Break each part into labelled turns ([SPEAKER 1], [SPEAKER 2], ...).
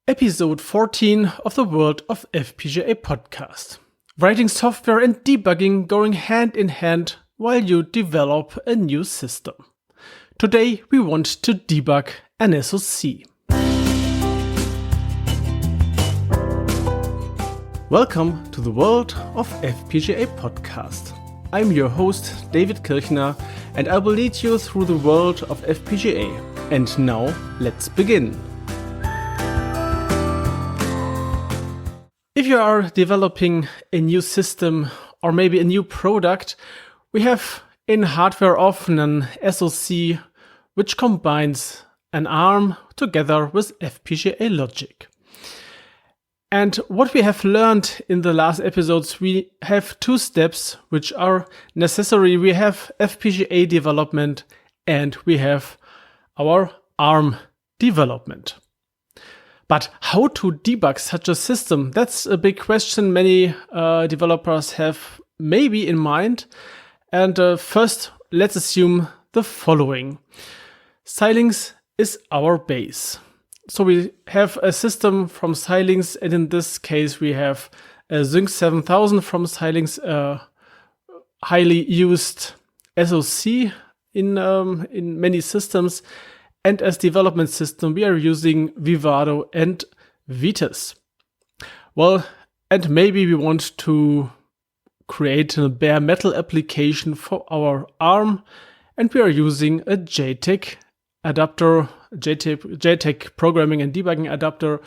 [SPEAKER 1] Episode 14 of the World of FPGA podcast. Writing software and debugging going hand in hand while you develop a new system. Today we want to debug an SoC. Welcome to the World of FPGA podcast. I'm your host David Kirchner and I will lead you through the world of FPGA. And now let's begin. If you are developing a new system or maybe a new product, we have in hardware often an SoC which combines an ARM together with FPGA logic. And what we have learned in the last episodes, we have two steps which are necessary. We have FPGA development and we have our ARM development. But how to debug such a system? That's a big question many developers have maybe in mind. And first, let's assume the following. Xilinx is our base. So we have a system from Xilinx, and in this case, we have a Sync 7000 from Xilinx, a highly used SoC in many systems. And as development system, we are using Vivado and Vitis. Well, and maybe we want to create a bare metal application for our ARM, and we are using a JTAG adapter, JTAG programming and debugging adapter,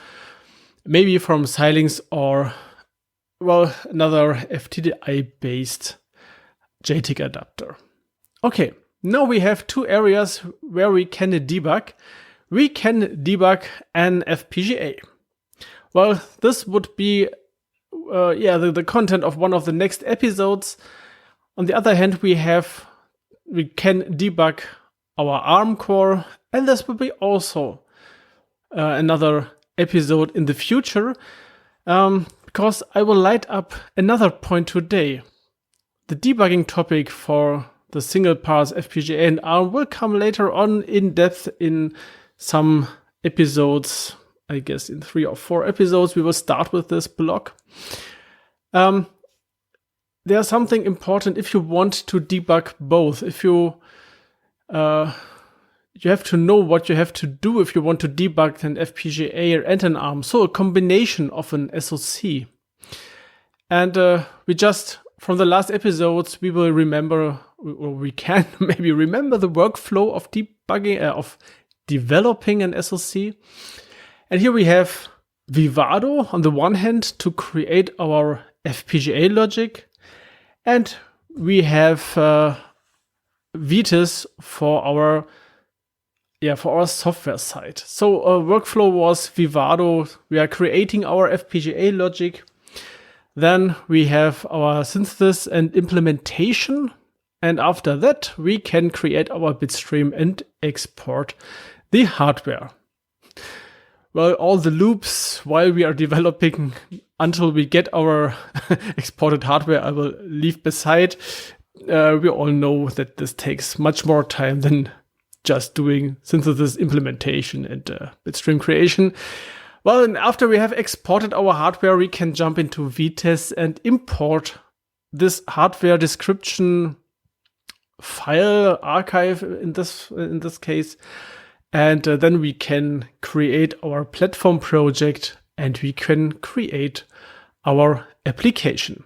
[SPEAKER 1] maybe from Xilinx or, well, another FTDI-based JTAG adapter. Okay. Now we have two areas where we can debug. We can debug an FPGA. Well, this would be the content of one of the next episodes. On the other hand, we can debug our ARM core, and this will be also another episode in the future, because I will light up another point today. The debugging topic for the single parts FPGA and ARM will come later on in depth in some episodes. I guess in 3 or 4 episodes we will start with this block. There's something important if you want to debug both. If you have to know what you have to do if you want to debug an FPGA and an ARM. So a combination of an SoC. And we just from the last episodes we will remember, or we can maybe remember the workflow of debugging, of developing an SoC. And here we have Vivado on the one hand to create our FPGA logic, and we have Vitis for our software side. So workflow was Vivado. We are creating our FPGA logic. Then we have our synthesis and implementation. And after that, we can create our bitstream and export the hardware. Well, all the loops while we are developing until we get our exported hardware, I will leave beside. We all know that this takes much more time than just doing synthesis implementation and bitstream creation. Well, and after we have exported our hardware, we can jump into Vitis and import this hardware description file archive in this case, and then we can create our platform project and we can create our application.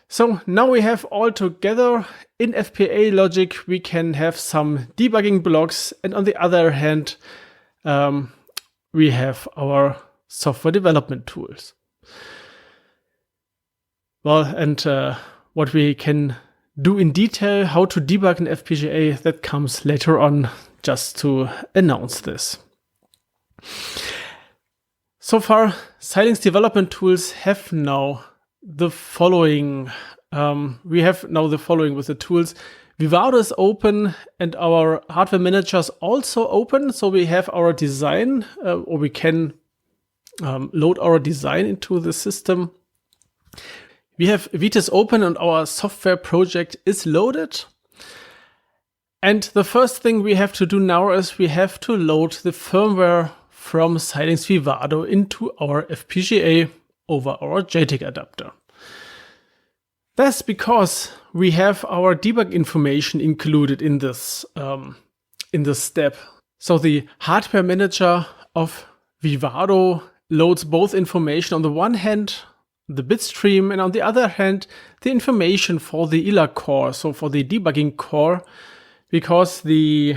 [SPEAKER 1] So now we have all together in FPGA logic, we can have some debugging blocks, and on the other hand, we have our software development tools. Well, and what we can do in detail, how to debug an FPGA, that comes later on, just to announce this. So far, Xilinx development tools have now the following. We have now the following with the tools. Vivado is open and our hardware manager is also open. So we have our design, or we can load our design into the system. We have Vitis open and our software project is loaded. And the first thing we have to do now is we have to load the firmware from Xilinx Vivado into our FPGA over our JTAG adapter. That's because we have our debug information included in this step. So the hardware manager of Vivado loads both information. On the one hand, the bit stream, and on the other hand, the information for the ILA core, so for the debugging core, because the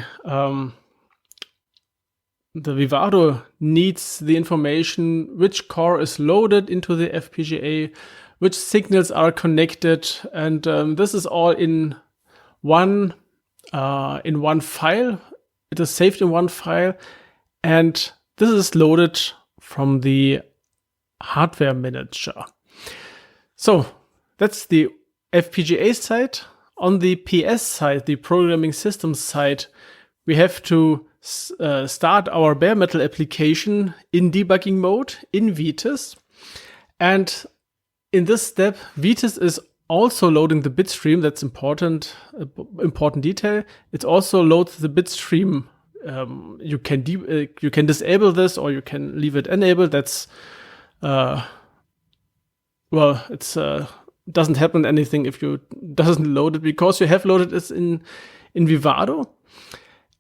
[SPEAKER 1] Vivado needs the information which core is loaded into the FPGA, which signals are connected, and this is all in one file. It is saved in one file, and this is loaded from the hardware manager. So that's the FPGA side. On the PS side, the programming system side, we have to start our bare metal application in debugging mode in Vitis. And in this step, Vitis is also loading the bit stream. That's important detail. It also loads the bit stream. You can disable this, or you can leave it enabled. That's it's doesn't happen anything if you doesn't load it, because you have loaded it in Vivado.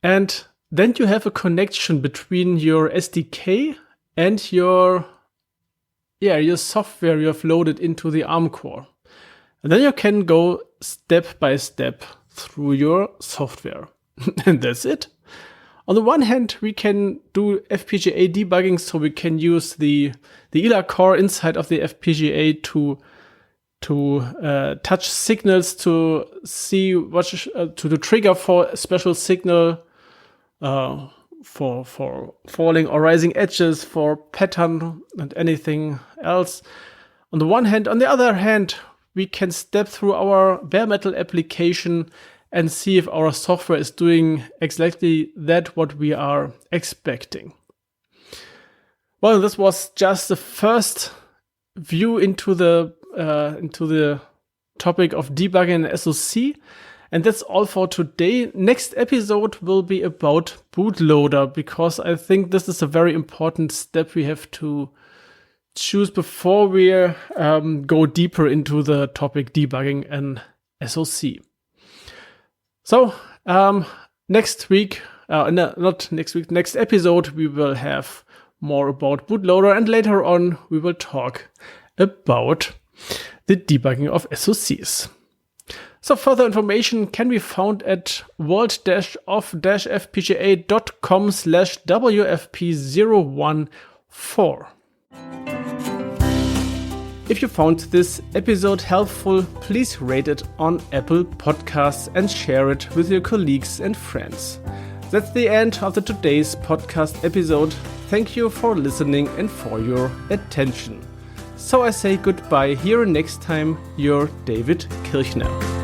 [SPEAKER 1] And then you have a connection between your SDK and your software you have loaded into the ARM core. And then you can go step by step through your software. And that's it. On the one hand, we can do FPGA debugging, so we can use the ILA core inside of the FPGA to touch signals, to see what to trigger for a special signal, for falling or rising edges, for pattern and anything else. On the one hand, on the other hand, we can step through our bare metal application and see if our software is doing exactly that what we are expecting. Well, this was just the first view into the topic of debugging an SoC. And that's all for today. Next episode will be about bootloader, because I think this is a very important step we have to choose before we go deeper into the topic debugging an SoC. So next episode, we will have more about bootloader, and later on we will talk about the debugging of SoCs. So further information can be found at world-of-fpga.com/WFP014. If you found this episode helpful, please rate it on Apple Podcasts and share it with your colleagues and friends. That's the end of today's podcast episode. Thank you for listening and for your attention. So I say goodbye. Here next time, your David Kirchner.